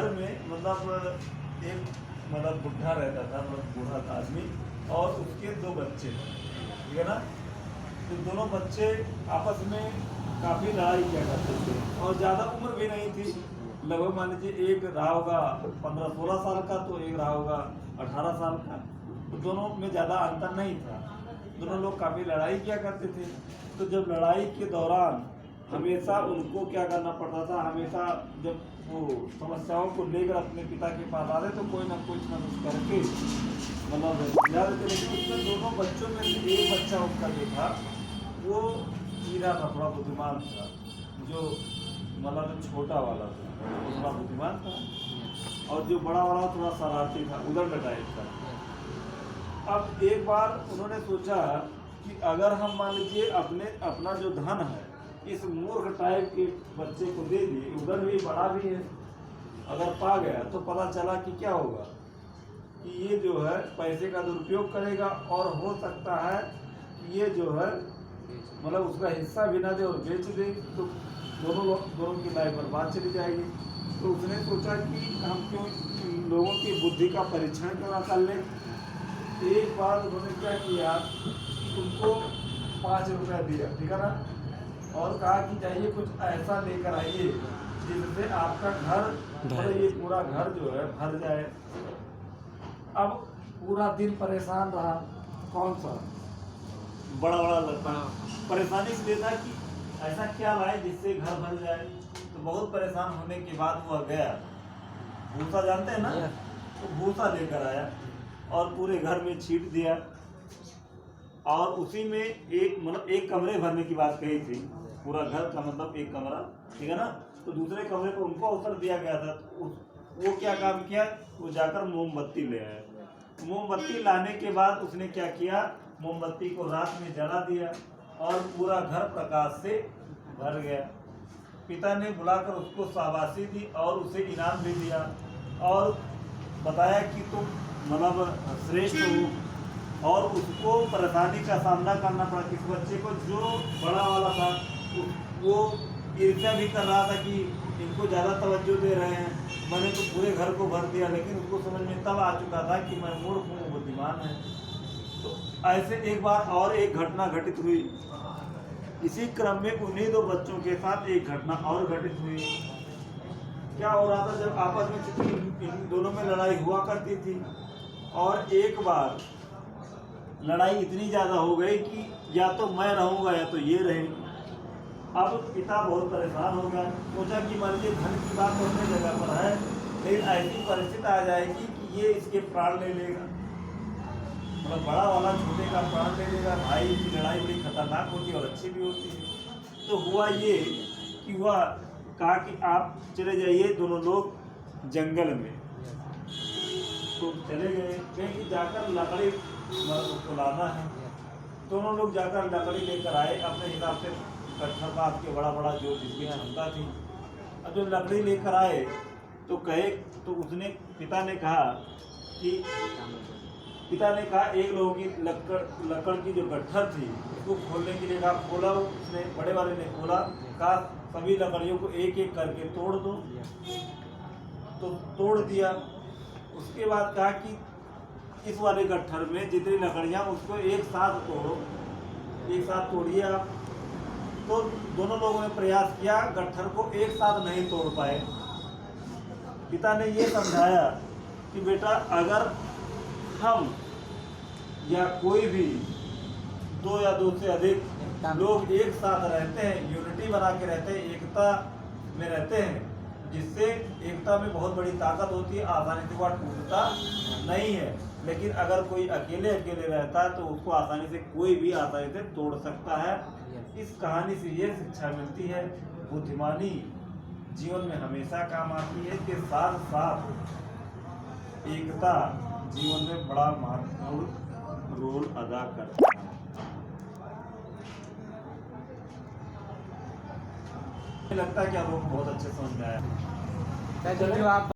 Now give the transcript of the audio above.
घर में मतलब एक मतलब बुढ़ा रहता था, मतलब बूढ़ा था आदमी, और उसके 2 बच्चे थे, ठीक है ना। तो दोनों बच्चे आपस में काफ़ी लड़ाई किया करते थे और ज़्यादा उम्र भी नहीं थी। लगभग मान लीजिए एक रहा होगा 15-16 साल का, तो एक रहा होगा 18 साल का। तो दोनों में ज़्यादा अंतर नहीं था। दोनों लोग काफ़ी लड़ाई किया करते थे। तो जब लड़ाई के दौरान हमेशा उनको क्या करना पड़ता था, हमेशा जब वो समस्याओं को लेकर अपने पिता के पास आ रहे तो कोई ना कुछ करके मतलब याद थे। लेकिन उसमें दोनों बच्चों में से एक बच्चा उसका जो था वो सीधा था, थोड़ा बुद्धिमान था। जो मतलब छोटा वाला था वो थोड़ा बुद्धिमान था, और जो बड़ा वाला थोड़ा शरारती था, उधर टाइप का। अब एक बार उन्होंने सोचा कि अगर हम मान लीजिए अपना जो धन है इस मूर्ख टाइप के बच्चे को दे दिए, उधर भी बड़ा भी है, अगर पा गया तो पता चला कि क्या होगा कि ये जो है पैसे का दुरुपयोग करेगा, और हो सकता है कि ये जो है मतलब उसका हिस्सा भी ना दे और बेच दे, तो दोनों की लाइफ बर्बाद चली जाएगी। तो उसने सोचा कि हम क्यों इन लोगों की बुद्धि का परीक्षण क्यों ना कर लें। एक बार उन्होंने क्या किया, उनको 5 रुपया दिया, ठीक है ना, और कहा कि जाइए कुछ ऐसा लेकर आइए जिससे आपका घर और ये पूरा घर जो है भर जाए। अब पूरा दिन परेशान रहा, कौन सा बड़ा बड़ा लगता परेशानी इसलिए था कि ऐसा क्या लाए जिससे घर भर जाए। तो बहुत परेशान होने के बाद वह गया, भूसा जानते हैं ना, तो भूसा लेकर आया और पूरे घर में छीट दिया। और उसी में एक कमरे भरने की बात कही थी, पूरा घर का मतलब एक कमरा, ठीक है ना। तो दूसरे कमरे पर उनको अवसर दिया गया था, तो वो क्या काम किया, वो जाकर मोमबत्ती ले आया। मोमबत्ती लाने के बाद उसने क्या किया, मोमबत्ती को रात में जला दिया और पूरा घर प्रकाश से भर गया। पिता ने बुलाकर उसको शाबाशी दी और उसे इनाम भी दिया और बताया कि तुम मतलब श्रेष्ठ हो। और उसको परेशानी का सामना करना पड़ा, किस बच्चे को जो बड़ा वाला था वो ईर्ष्या भी कर रहा था कि इनको ज़्यादा तवज्जो दे रहे हैं, मैंने तो पूरे घर को भर दिया। लेकिन उसको समझ में तब आ चुका था कि मैं मूर्ख हूँ, बुद्धिमान है। तो ऐसे एक बार और एक घटना घटित हुई। इसी क्रम में उन्हीं 2 बच्चों के साथ एक घटना और घटित हुई। क्या हो रहा था, जब आपस में चूंकि इन दोनों में लड़ाई हुआ करती थी, और एक बार लड़ाई इतनी ज़्यादा हो गई कि या तो मैं रहूँगा या तो ये रहेंगे। अब पिता बहुत परेशान हो गया, सोचा कि मान लीजिए धन की बात तो अपनी जगह पर है, लेकिन ऐसी परिस्थिति आ जाएगी कि ये इसके प्राण ले लेगा, मतलब बड़ा वाला छोटे का प्राण ले लेगा। भाई की लड़ाई बड़ी खतरनाक होती है और अच्छी भी होती है। तो हुआ ये कि वह कहा कि आप चले जाइए दोनों लोग जंगल में। तो चले गए, कहीं जाकर लकड़ी उसको लाना है। दोनों लोग जाकर लकड़ी लेकर आए अपने हिसाब से, कट्ठर बात के बड़ा बड़ा जो जिसकी क्षमता थी। अब जब लकड़ी लेकर आए तो कहे, तो उसने पिता ने कहा एक लोगों की लकड़ की जो गट्ठर थी उसको खोलने के लिए कहा, खोला। उसने बड़े वाले ने खोला, कहा सभी लकड़ियों को एक एक करके तोड़ दो। तो तोड़ दिया। उसके बाद कहा कि इस वाले गट्ठर में जितनी लकड़ियाँ उसको एक साथ तोड़ो, एक साथ तोड़िए आप। तो दोनों लोगों ने प्रयास किया, गट्ठर को एक साथ नहीं तोड़ पाए। पिता ने ये समझाया कि बेटा अगर हम या कोई भी 2 या 2 से अधिक लोग एक साथ रहते हैं, यूनिटी बना के रहते हैं, एकता में रहते हैं, जिससे एकता में बहुत बड़ी ताकत होती है, आसानी से वह टूटता नहीं है। लेकिन अगर कोई अकेले रहता है तो उसको आसानी से कोई भी आसानी से तोड़ सकता है। इस कहानी से ये शिक्षा मिलती है, बुद्धिमानी जीवन में हमेशा काम आती है, इसके साथ साथ एकता जीवन में बड़ा महत्वपूर्ण रोल अदा करता है। लगता है कि आपको बहुत अच्छे समझ में आया। आप